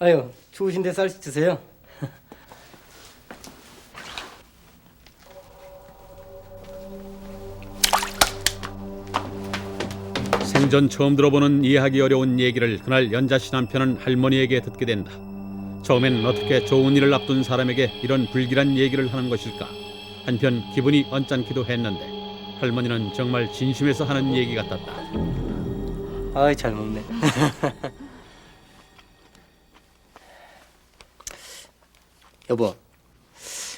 아유, 추우신데 쌀 드세요. 생전 처음 들어보는 이해하기 어려운 얘기를 그날 연자 씨 남편은 할머니에게 듣게 된다. 처음엔 어떻게 좋은 일을 앞둔 사람에게 이런 불길한 얘기를 하는 것일까? 한편 기분이 언짢기도 했는데 할머니는 정말 진심에서 하는 얘기 같았다. 아이, 잘 먹네. 여보,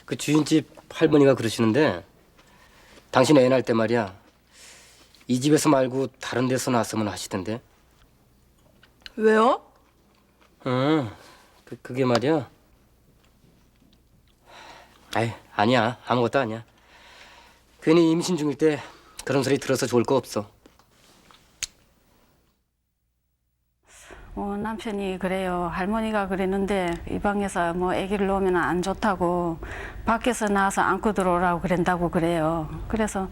그 주인집 할머니가 그러시는데 당신 애 낳을 때 말이야, 이 집에서 말고 다른 데서 낳았으면 하시던데. 왜요? 그게 말이야. 아니야. 아무것도 아니야. 괜히 임신 중일 때 그런 소리 들어서 좋을 거 없어. 남편이 그래요. 할머니가 그랬는데 이 방에서 뭐 아기를 놓으면 안 좋다고 밖에서 나와서 안고 들어오라고 그런다고 그래요. 그래서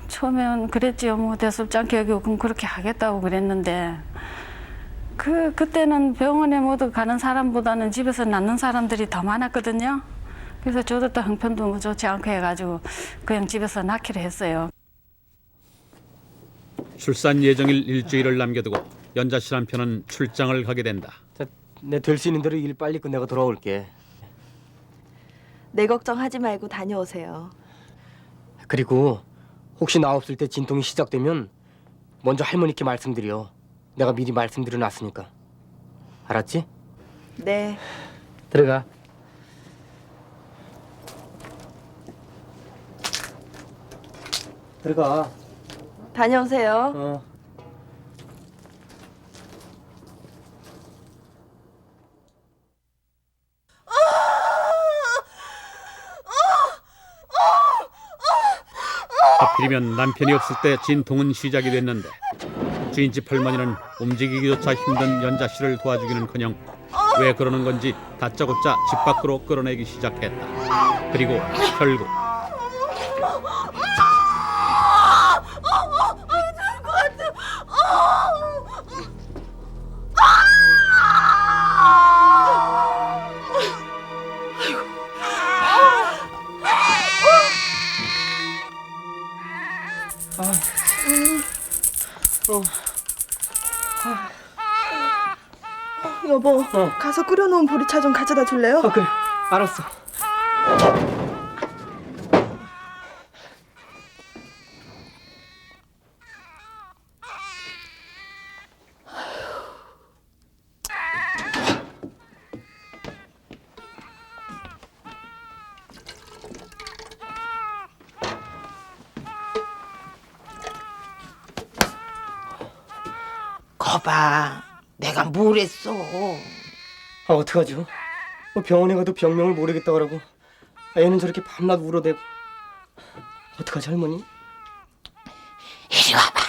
처음엔 그랬지요. 뭐 대수롭지 않게 여기고 그럼 그렇게 하겠다고 그랬는데 그때는 병원에 모두 가는 사람보다는 집에서 낳는 사람들이 더 많았거든요. 그래서 저도 또 형편도 뭐 좋지 않고 해가지고 그냥 집에서 낳기로 했어요. 출산 예정일 일주일을 남겨두고 연자 씨 남편은 출장을 가게 된다. 내 될 수 있는 대로 일 빨리 끝내고 돌아올게. 내 걱정하지 말고 다녀오세요. 그리고 혹시 나 없을 때 진통이 시작되면 먼저 할머니께 말씀드려. 내가 미리 말씀드려 놨으니까. 알았지? 네. 들어가. 들어가. 다녀오세요. 하필이면 남편이 없을 때 진통은 시작이 됐는데 주인집 할머니는 움직이기조차 힘든 연자 씨를 도와주기는커녕 왜 그러는 건지 다짜고짜 집 밖으로 끌어내기 시작했다. 그리고 결국 여보, 가서 끓여놓은 보리차 좀 가져다 줄래요? 그래. 알았어. 거봐, 내가 뭘 했어? 어떡하죠? 병원에 가도 병명을 모르겠다 그러고 애는 저렇게 밤낮 울어대고. 어떡하지, 할머니? 이리 와봐.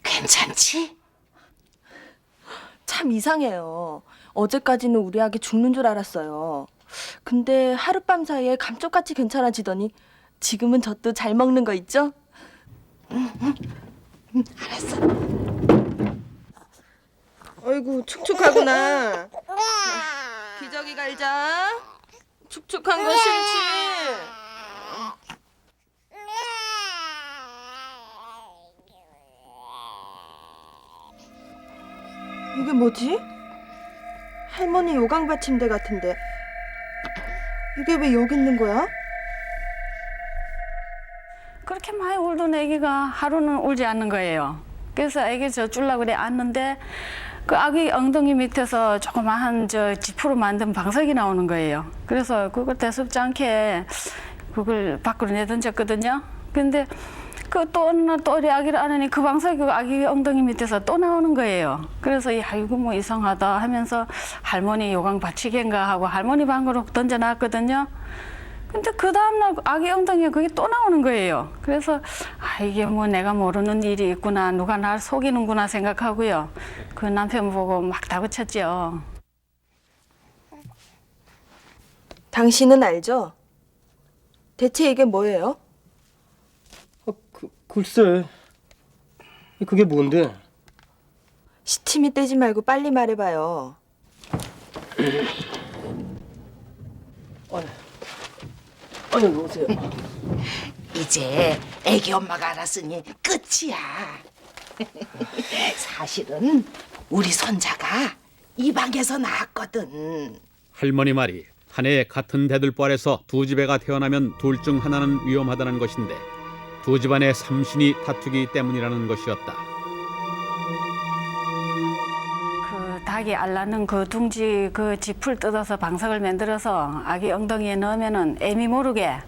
괜찮지? 참 이상해요. 어제까지는 우리 아기 죽는 줄 알았어요. 근데 하룻밤 사이에 감쪽같이 괜찮아지더니 지금은 젖도 잘 먹는 거 있죠? 알았어. 아이고 축축하구나. 기저귀 갈자. 축축한 거 싫지? 이게 뭐지? 할머니 요강 받침대 같은데 이게 왜 여기 있는 거야? 그렇게 많이 울던 아기가 하루는 울지 않는 거예요. 그래서 아기 젖주려고 그래 앉는데 그 아기 엉덩이 밑에서 조그마한 지프로 만든 방석이 나오는 거예요. 그래서 그걸 대수롭지 않게 그걸 밖으로 내던졌거든요. 근데 또 우리 아기를 안으니 그 방석이 아기 엉덩이 밑에서 또 나오는 거예요. 그래서 아이고 뭐 이상하다 하면서 할머니 요강 받치기인가 하고 할머니 방으로 던져놨거든요. 근데 그 다음날 아기 엉덩이에 그게 또 나오는 거예요. 그래서 이게 뭐 내가 모르는 일이 있구나, 누가 날 속이는구나 생각하고요. 그 남편 보고 막 다그쳤죠. 당신은 알죠? 대체 이게 뭐예요? 글쎄. 그게 뭔데? 시침이 떼지 말고 빨리 말해봐요. 아니, 오세요. 이제 애기 엄마가 알았으니 끝이야. 사실은 우리 손자가 이 방에서 낳았거든. 할머니 말이 한 해 같은 대들보 아래서 두 집애가 태어나면 둘 중 하나는 위험하다는 것인데 두 집안의 삼신이 다투기 때문이라는 것이었다. 그 닭이 알 낳는 그 둥지 그 짚을 뜯어서 방석을 만들어서 아기 엉덩이에 넣으면은 애미 모르게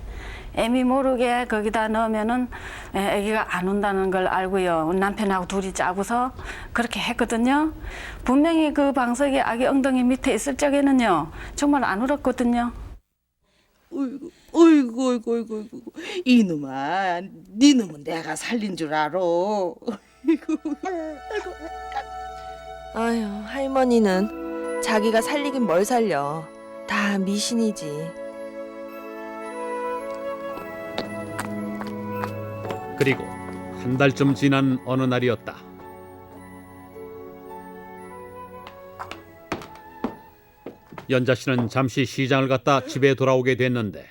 거기다 넣으면은 아기가 안 온다는 걸 알고요. 남편하고 둘이 짜고서 그렇게 했거든요. 분명히 그 방석이 아기 엉덩이 밑에 있을 적에는요. 정말 안 울었거든요. 어이구. 이놈아, 네 놈은 내가 살린 줄 알아. 아유, 할머니는 자기가 살리긴 뭘 살려. 다 미신이지. 그리고 한 달쯤 지난 어느 날이었다. 연자 씨는 잠시 시장을 갔다 집에 돌아오게 됐는데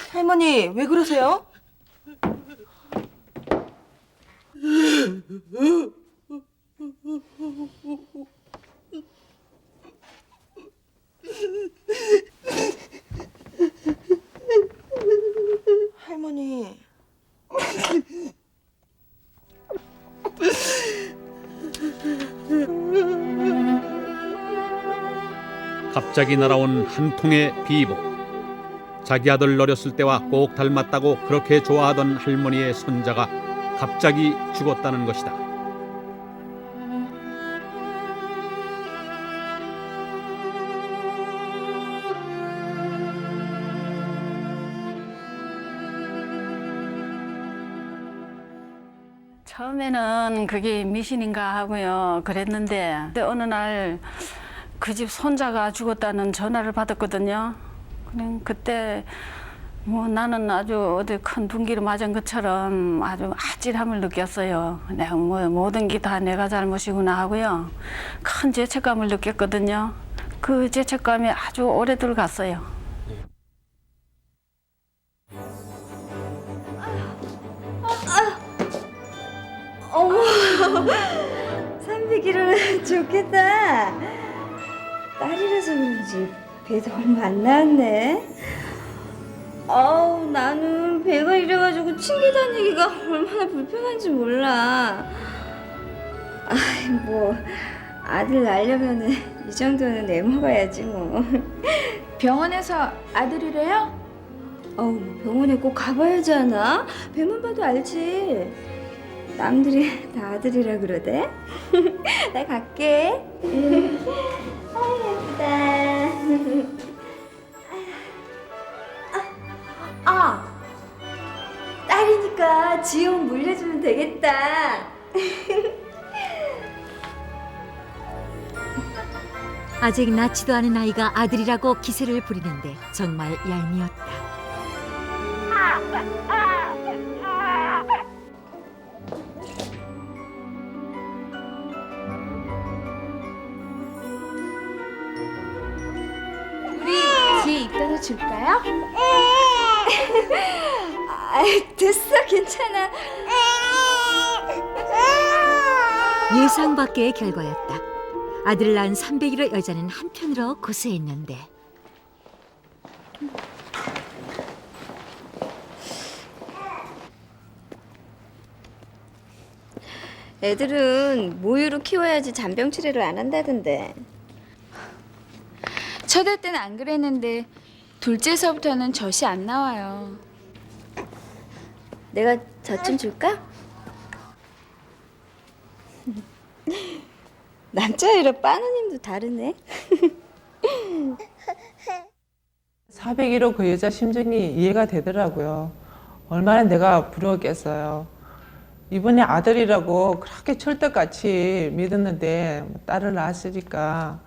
할머니, 왜 그러세요? 할머니. 갑자기 날아온 한 통의 비보. 자기 아들 어렸을 때와 꼭 닮았다고 그렇게 좋아하던 할머니의 손자가 갑자기 죽었다는 것이다. 처음에는 그게 미신인가 하고요. 그랬는데 어느 날 그 집 손자가 죽었다는 전화를 받았거든요. 그냥 그때 뭐 나는 아주 어디 큰 둔기를 맞은 것처럼 아주 아찔함을 느꼈어요. 내가 뭐 모든 게 다 내가 잘못이구나 하고요. 큰 죄책감을 느꼈거든요. 그 죄책감이 아주 오래들 갔어요. 어머, 300kg는 좋겠다. 딸이라서 그런지 배도 얼마 안 나왔네. 아우, 나는 배가 이래가지고 튕겨 다니기가 얼마나 불편한지 몰라. 아이, 뭐 아들 낳으려면은 이 정도는 내 먹어야지 뭐. 병원에서 아들이래요? 어우, 병원에 꼭 가봐야지 않아? 배만 봐도 알지. 남들이 다 아들이라 그러대. 나 갈게. 아, 예쁘다. 딸이니까 지용 물려주면 되겠다. 아직 낳지도 않은 아이가 아들이라고 기세를 부리는데 정말 얄미웠다. 뒤에 입다가 줄까요? 됐어, 괜찮아. 예상 밖의 결과였다. 아들을 낳은 300일의 여자는 한편으로 고소했는데 애들은 모유로 키워야지 잔병 치레를 안 한다던데. 첫애 때는 안 그랬는데 둘째서부터는 젖이 안 나와요. 내가 젖 좀 줄까? 남자애라 빠누님도 다르네. 401호 그 여자 심정이 이해가 되더라고요. 얼마나 내가 부러웠겠어요. 이번에 아들이라고 그렇게 철떡같이 믿었는데 딸을 낳았으니까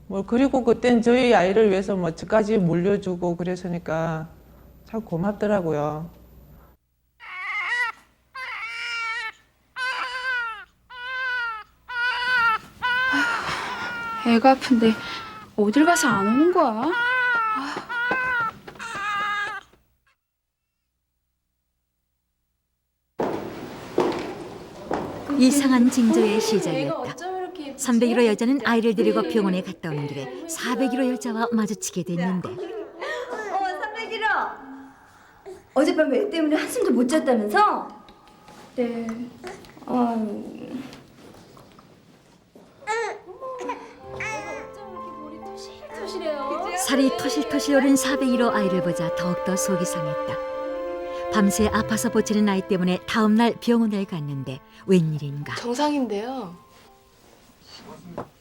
뭐 그리고 그땐 저희 아이를 위해서 뭐 저까지 물려주고 그랬으니까 참 고맙더라고요. 애가 아픈데 어딜 가서 안 오는 거야? 이상한 징조의 시작이었다. 301호 여자는 아이를 데리고 병원에 갔다 오는 길에 401호 여자와 마주치게 됐는데 301호. 어젯밤 애 때문에 한숨도 못 잤다면서? 네. 살이 토실토실 오른 401호 아이를 보자 더욱더 속이 상했다. 밤새 아파서 보채는 아이 때문에 다음날 병원을 갔는데 웬일인가. 정상인데요.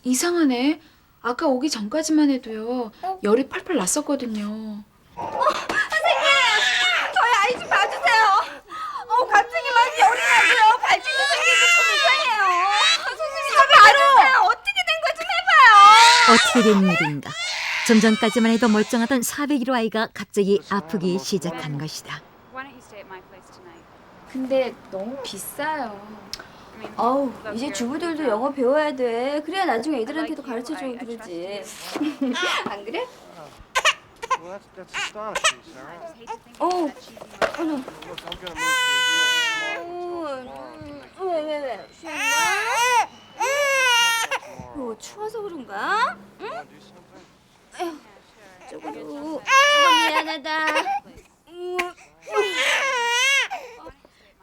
이상하네. 아까 오기 전까지만 해도요. 열이 팔팔 났었거든요. 저희 아이 좀 봐주세요. 갑자기 막 열이 나고요. 발진도 생기고 좀 이상해요. 선생님 좀 봐주세요. 어떻게 된 거 좀 해봐요. 어떻게 된 일인가. 좀 전까지만 해도 멀쩡하던 401호 아이가 갑자기 아프기 시작한 것이다. 근데 너무 비싸요. 이제 주부들도 영어 배워야 돼. 그래야 나중에 애들한테도 가르쳐주고 그러지. 안 그래? 왜? 쉬었나? 추워서 그런가? 응? 에휴, 저거 미안하다.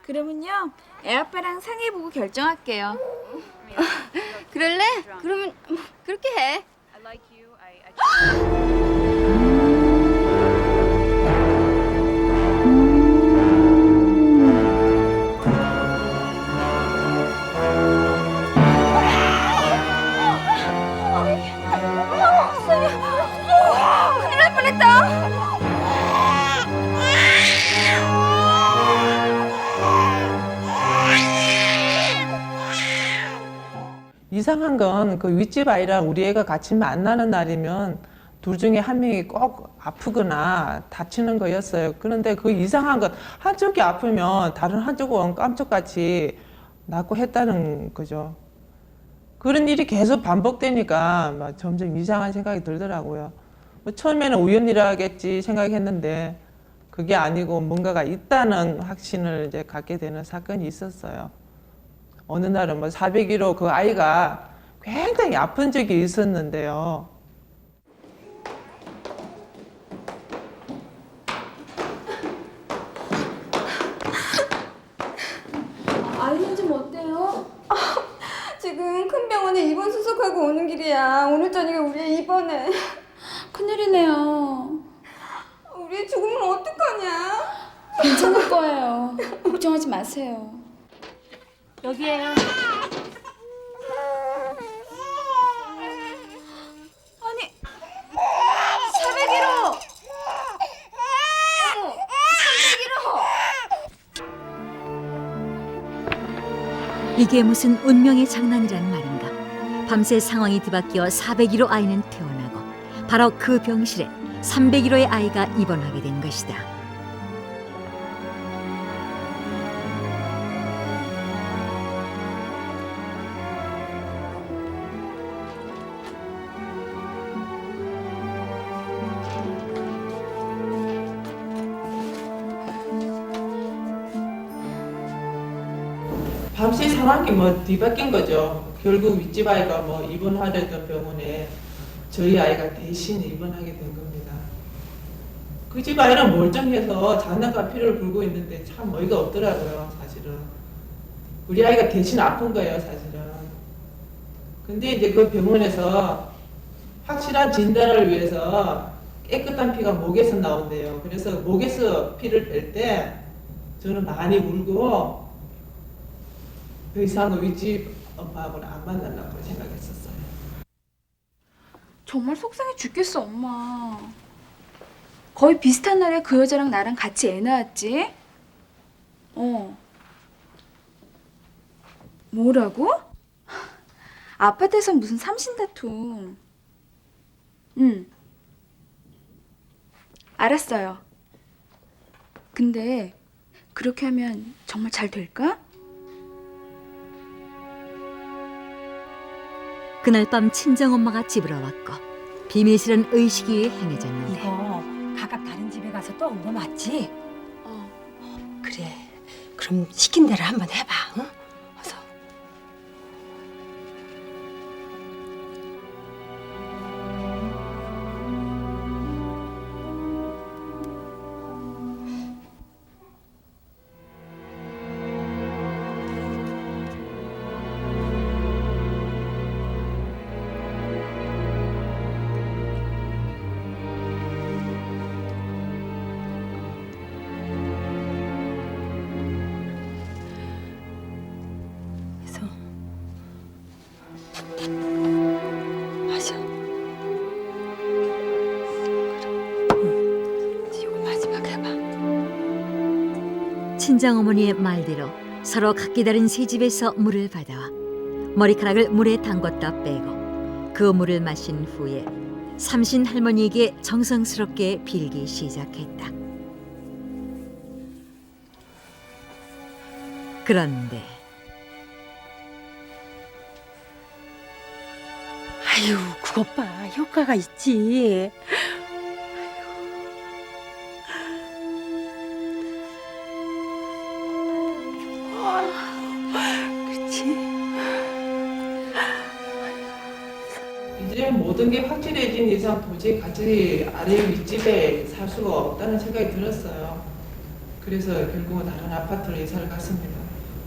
그러면요. 애 아빠랑 상의해보고 결정할게요. 그럴래? 그러면 그렇게 해. 큰일 날 뻔했다. 이상한 건 그 윗집 아이랑 우리 애가 같이 만나는 날이면 둘 중에 한 명이 꼭 아프거나 다치는 거였어요. 그런데 그 이상한 건 한쪽이 아프면 다른 한쪽은 깜짝같이 낫고 했다는 거죠. 그런 일이 계속 반복되니까 막 점점 이상한 생각이 들더라고요. 뭐 처음에는 우연이라겠지 생각했는데 그게 아니고 뭔가가 있다는 확신을 이제 갖게 되는 사건이 있었어요. 어느 날은 뭐 401호 그 아이가 굉장히 아픈 적이 있었는데요. 아이는 좀 어때요? 지금 큰 병원에 입원 수속하고 오는 길이야. 오늘 저녁에 우리 애 입원해. 큰일이네요. 우리 애 죽으면 어떡하냐? 괜찮을 거예요. 걱정하지 마세요. 여기에요. 아니 401호! 어머 301호! 이게 무슨 운명의 장난이란 말인가. 밤새 상황이 뒤바뀌어 401호 아이는 태어나고 바로 그 병실에 301호의 아이가 입원하게 된 것이다. 밤새 상황이 뭐 뒤바뀐 거죠. 결국 윗집 아이가 뭐 입원하려던 병원에 저희 아이가 대신 입원하게 된 겁니다. 그 집 아이는 멀쩡해서 장난감 피를 불고 있는데 참 어이가 없더라고요, 사실은. 우리 아이가 대신 아픈 거예요, 사실은. 근데 이제 그 병원에서 확실한 진단을 위해서 깨끗한 피가 목에서 나온대요. 그래서 목에서 피를 뺄 때 저는 많이 울고 더 이상 윗집 엄마하고는 안 만나려고 생각했었어요. 정말 속상해 죽겠어, 엄마. 거의 비슷한 날에 그 여자랑 나랑 같이 애 낳았지? 뭐라고? 아파트에서 무슨 삼신 다툼. 응. 알았어요. 근데 그렇게 하면 정말 잘 될까? 그날 밤 친정엄마가 집으로 왔고 비밀스런 의식이 행해졌는데 이거 각각 다른 집에 가서 또 온 거 맞지? 그래. 그럼 시킨 대로 한번 해봐. 응? 어서. 그래서 마셔. 그래. 이거 마지막 해봐. 친정어머니의 말대로 서로 각기 다른 새 집에서 물을 받아와 머리카락을 물에 담궜다 빼고 그 물을 마신 후에 삼신 할머니에게 정성스럽게 빌기 시작했다. 그런데 아유, 그것 봐. 효과가 있지. 그렇지. 이제 모든 게 확실해진 이상 도저히 같이 아래 윗집에 살 수가 없다는 생각이 들었어요. 그래서 결국은 다른 아파트로 이사를 갔습니다.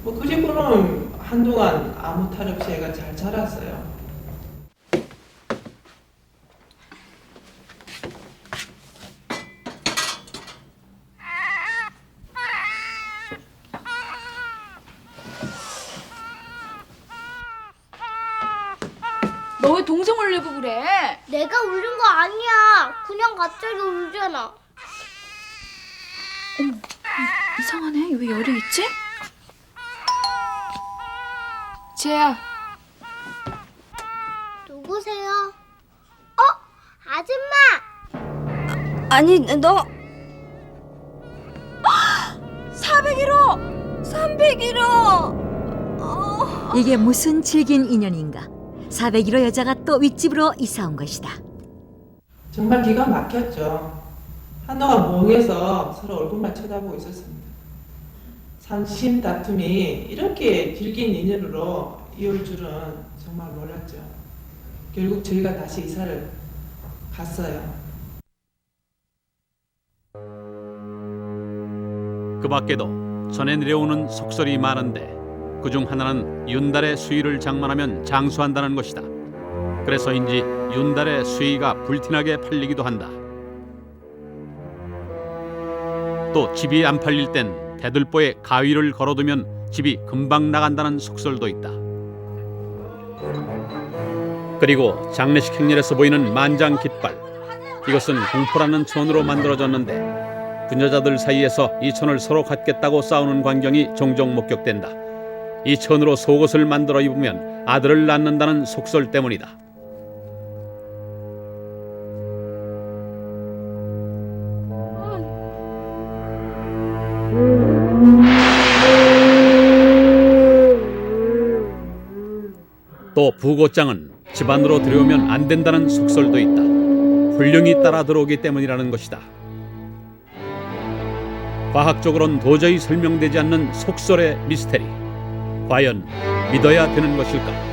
뭐 그 집으로는 한동안 아무 탈 없이 애가 잘 자랐어요. 너 왜 동생 울리고 그래? 내가 울린 거 아니야. 그냥 갑자기 울잖아. 이상하네. 왜 열이 있지? 지혜야. 누구세요? 아줌마! 아니, 너 401호! 301호! 이게 무슨 질긴 인연인가. 401호 여자가 또 윗집으로 이사 온 것이다. 정말 기가 막혔죠. 한동안 멍해서 서로 얼굴만 쳐다보고 있었습니다. 삼심 다툼이 이렇게 길긴 인연으로 이어올 줄은 정말 몰랐죠. 결국 저희가 다시 이사를 갔어요. 그 밖에도 전해 내려오는 속설이 많은데 그중 하나는 윤달의 수의를 장만하면 장수한다는 것이다. 그래서인지 윤달의 수의가 불티나게 팔리기도 한다. 또 집이 안 팔릴 땐 대들보에 가위를 걸어두면 집이 금방 나간다는 속설도 있다. 그리고 장례식 행렬에서 보이는 만장 깃발, 이것은 공포라는 천으로 만들어졌는데 부녀자들 사이에서 이 천을 서로 갖겠다고 싸우는 광경이 종종 목격된다. 이 천으로 속옷을 만들어 입으면 아들을 낳는다는 속설 때문이다. 또 부고장은 집안으로 들여오면 안 된다는 속설도 있다. 불령이 따라 들어오기 때문이라는 것이다. 과학적으로는 도저히 설명되지 않는 속설의 미스테리. 과연 믿어야 되는 것일까?